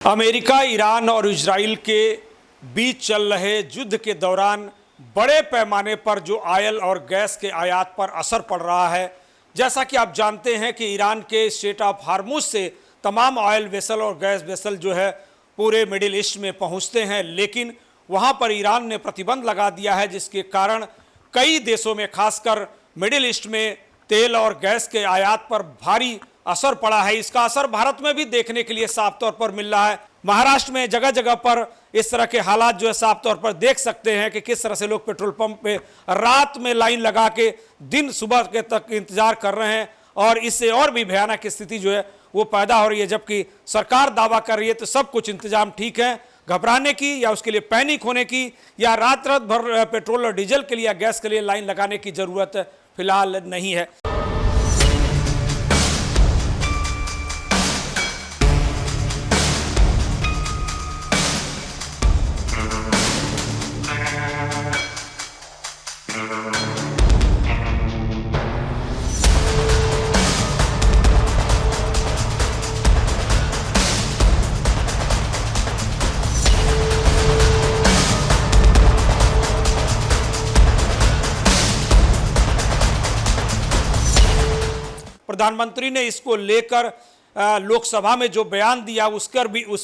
America, Iran और Israel के बीच चल रहे युद्ध के दौरान बड़े पैमाने पर जो ऑयल और गैस के आयात पर असर पड़ रहा है। जैसा कि आप जानते हैं कि ईरान के स्ट्रेट ऑफ हार्मुज से तमाम ऑयल वेसल और गैस वेसल जो है पूरे मिडिल ईस्ट में पहुंचते हैं, लेकिन वहां पर ईरान ने प्रतिबंध लगा दिया है, जिसके कारण कई देशों में खासकर मिडिल ईस्ट में तेल और गैस के आयात पर भारी असर पड़ा है। इसका असर भारत में भी देखने के लिए साफ तौर पर मिल रहा है। महाराष्ट्र में जगह जगह पर इस तरह के हालात जो है साफ तौर पर देख सकते हैं कि किस तरह से लोग पेट्रोल पंप पे रात में लाइन लगा के दिन सुबह के तक इंतजार कर रहे हैं, और इससे और भी भयानक स्थिति जो है वो पैदा हो रही है। जबकि सरकार दावा कर रही है तो सब कुछ इंतजाम ठीक है, घबराने की या उसके लिए पैनिक होने की या रात रात भर पेट्रोल और डीजल के लिए या गैस के लिए लाइन लगाने की जरूरत फिलहाल नहीं है। प्रधानमंत्री ने इसको लेकर लोकसभा में जो बयान दिया उस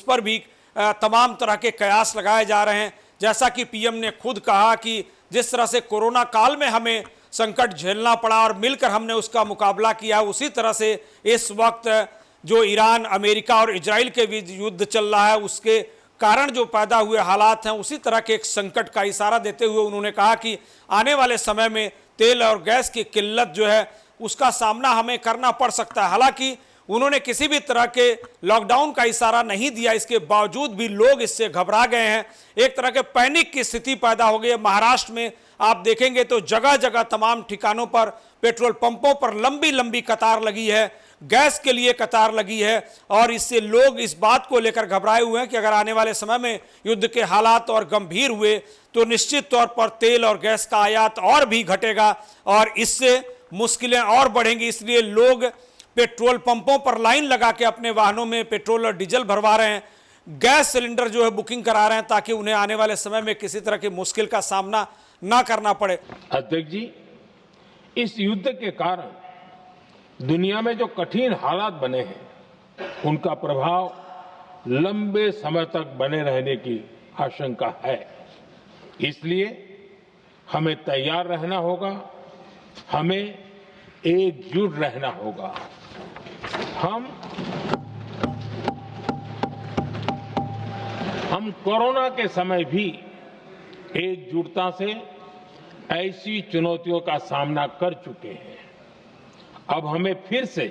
पर भी तमाम तरह के कयास लगाए जा रहे हैं। जैसा कि पीएम ने खुद कहा कि जिस तरह से कोरोना काल में हमें संकट झेलना पड़ा और मिलकर हमने उसका मुकाबला किया, उसी तरह से इस वक्त जो ईरान, अमेरिका और इजराइल के बीच युद्ध चल रहा है उसके कारण जो पैदा हुए हालात हैं उसी तरह के एक संकट का इशारा देते हुए उन्होंने कहा कि आने वाले समय में तेल और गैस की किल्लत जो है उसका सामना हमें करना पड़ सकता है। हालांकि उन्होंने किसी भी तरह के लॉकडाउन का इशारा नहीं दिया, इसके बावजूद भी लोग इससे घबरा गए हैं। एक तरह के पैनिक की स्थिति पैदा हो गई है। महाराष्ट्र में आप देखेंगे तो जगह जगह तमाम ठिकानों पर पेट्रोल पंपों पर लंबी लंबी कतार लगी है, गैस के लिए कतार लगी है, और इससे लोग इस बात को लेकर घबराए हुए हैं कि अगर आने वाले समय में युद्ध के हालात और गंभीर हुए तो निश्चित तौर पर तेल और गैस का आयात और भी घटेगा और इससे मुश्किलें और बढ़ेंगी। इसलिए लोग पेट्रोल पंपों पर लाइन लगा के अपने वाहनों में पेट्रोल और डीजल भरवा रहे हैं, गैस सिलेंडर जो है बुकिंग करा रहे हैं ताकि उन्हें आने वाले समय में किसी तरह की मुश्किल का सामना ना करना पड़े। अध्यक्ष जी, इस युद्ध के कारण दुनिया में जो कठिन हालात बने हैं उनका प्रभाव लंबे समय तक बने रहने की आशंका है। इसलिए हमें तैयार रहना होगा, हमें एकजुट रहना होगा। हम कोरोना के समय भी एकजुटता से ऐसी चुनौतियों का सामना कर चुके हैं। अब हमें फिर से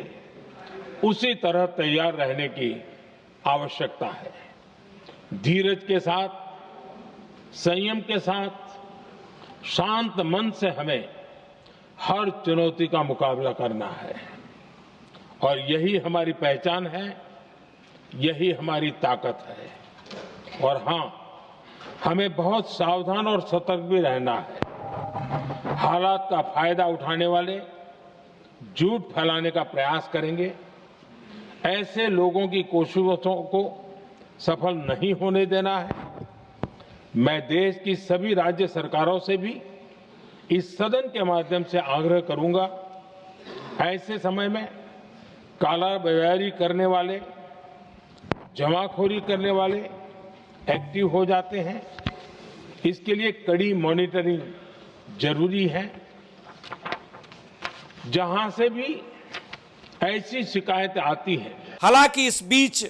उसी तरह तैयार रहने की आवश्यकता है। धीरज के साथ, संयम के साथ, शांत मन से हमें हर चुनौती का मुकाबला करना है, और यही हमारी पहचान है, यही हमारी ताकत है। और हां, हमें बहुत सावधान और सतर्क भी रहना है। हालात का फायदा उठाने वाले झूठ फैलाने का प्रयास करेंगे, ऐसे लोगों की कोशिशों को सफल नहीं होने देना है। मैं देश की सभी राज्य सरकारों से भी इस सदन के माध्यम से आग्रह करूंगा, ऐसे समय में कालाबाजारी करने वाले, जमाखोरी करने वाले एक्टिव हो जाते हैं। इसके लिए कड़ी मॉनिटरिंग जरूरी है। जहां से भी ऐसी शिकायतें आती हैं। हालांकि इस बीच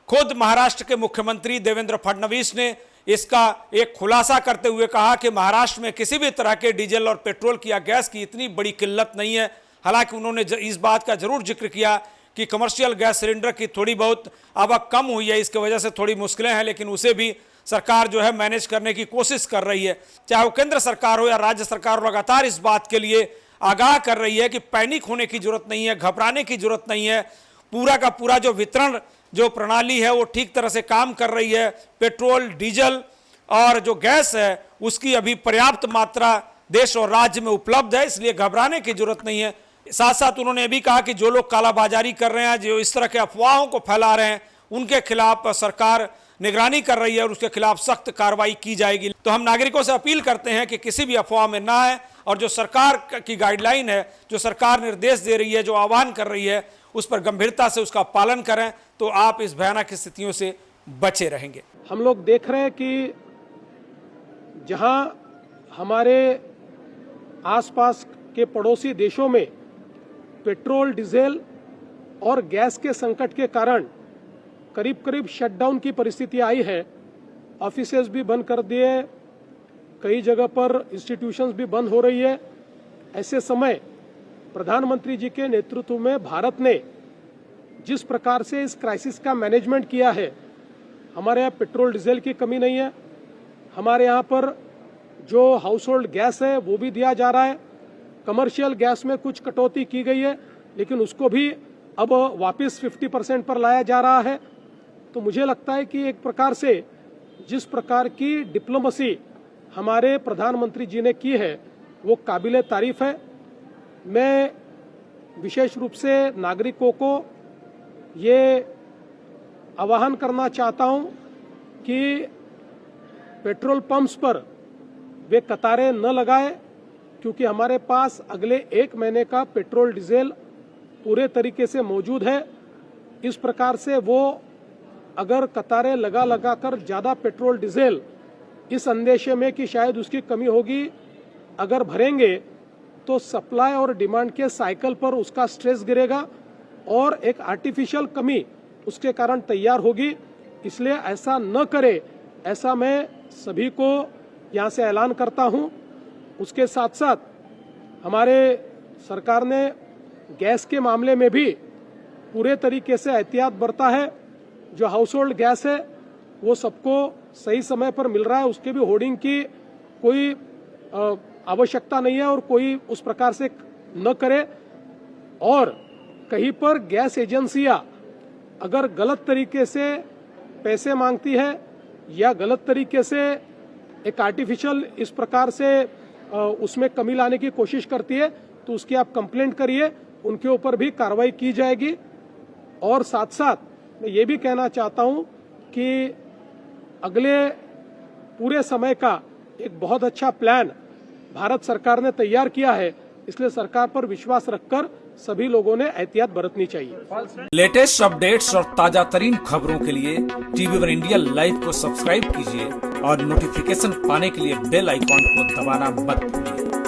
खुद महाराष्ट्र के मुख्यमंत्री देवेंद्र फडणवीस ने इसका एक खुलासा करते हुए कहा कि महाराष्ट्र में किसी भी तरह के डीजल और पेट्रोल की या गैस की इतनी बड़ी किल्लत नहीं है। हालांकि उन्होंने इस बात का जरूर जिक्र किया कि कमर्शियल गैस सिलेंडर की थोड़ी बहुत आवक कम हुई है, इसकी वजह से थोड़ी मुश्किलें हैं, लेकिन उसे भी सरकार जो है मैनेज करने की कोशिश कर रही है। चाहे वो केंद्र सरकार हो या राज्य सरकार, लगातार इस बात के लिए आगाह कर रही है कि पैनिक होने की जरूरत नहीं है, घबराने की जरूरत नहीं है। पूरा का पूरा जो वितरण जो प्रणाली है वो ठीक तरह से काम कर रही है। पेट्रोल, डीजल और जो गैस है उसकी अभी पर्याप्त मात्रा देश और राज्य में उपलब्ध है, इसलिए घबराने की जरूरत नहीं है। साथ साथ उन्होंने भी कहा कि जो लोग कालाबाजारी कर रहे हैं, जो इस तरह के अफवाहों को फैला रहे हैं, उनके खिलाफ सरकार निगरानी कर रही है और उसके खिलाफ सख्त कार्रवाई की जाएगी। तो हम नागरिकों से अपील करते हैं कि किसी भी अफवाह में ना आए और जो सरकार की गाइडलाइन है, जो सरकार निर्देश दे रही है, जो आह्वान कर रही है, उस पर गंभीरता से उसका पालन करें, तो आप इस भयानक स्थितियों से बचे रहेंगे। हम लोग देख रहे हैं कि जहां हमारे आसपास के पड़ोसी देशों में पेट्रोल, डीजल और गैस के संकट के कारण करीब करीब शटडाउन की परिस्थिति आई है। ऑफिसेज भी बंद कर दिए, कई जगह पर इंस्टीट्यूशंस भी बंद हो रही है। ऐसे समय प्रधानमंत्री जी के नेतृत्व में भारत ने जिस प्रकार से इस क्राइसिस का मैनेजमेंट किया है, हमारे यहाँ पेट्रोल डीजल की कमी नहीं है। हमारे यहाँ पर जो हाउस होल्ड गैस है वो भी दिया जा रहा है। कमर्शियल गैस में कुछ कटौती की गई है, लेकिन उसको भी अब वापस 50% पर लाया जा रहा है। तो मुझे लगता है कि एक प्रकार से जिस प्रकार की डिप्लोमेसी हमारे प्रधानमंत्री जी ने की है वो काबिले तारीफ है। मैं विशेष रूप से नागरिकों को ये आह्वान करना चाहता हूं कि पेट्रोल पंप्स पर वे कतारें न लगाएं, क्योंकि हमारे पास अगले 1 महीने का पेट्रोल डीजल पूरे तरीके से मौजूद है। इस प्रकार से वो अगर कतारें लगा कर ज्यादा पेट्रोल डीजल इस अंदेशे में कि शायद उसकी कमी होगी अगर भरेंगे, तो सप्लाई और डिमांड के साइकिल पर उसका स्ट्रेस गिरेगा और एक आर्टिफिशियल कमी उसके कारण तैयार होगी। इसलिए ऐसा न करे, ऐसा मैं सभी को यहाँ से ऐलान करता हूँ। उसके साथ साथ हमारे सरकार ने गैस के मामले में भी पूरे तरीके से एहतियात बरता है। जो हाउस होल्ड गैस है वो सबको सही समय पर मिल रहा है, उसके भी होर्डिंग की कोई आवश्यकता नहीं है और कोई उस प्रकार से न करे। और कहीं पर गैस एजेंसियां अगर गलत तरीके से पैसे मांगती है या गलत तरीके से एक आर्टिफिशियल इस प्रकार से उसमें कमी लाने की कोशिश करती है, तो उसकी आप कंप्लेंट करिए, उनके ऊपर भी कार्रवाई की जाएगी। और साथ साथ मैं ये भी कहना चाहता हूं कि अगले पूरे समय का एक बहुत अच्छा प्लान भारत सरकार ने तैयार किया है, इसलिए सरकार पर विश्वास रखकर सभी लोगों ने एहतियात बरतनी चाहिए। लेटेस्ट अपडेट्स और ताजा तरीन खबरों के लिए TV1 इंडिया लाइव को सब्सक्राइब कीजिए और नोटिफिकेशन पाने के लिए बेल आइकॉन को दबाना मत भूलिए।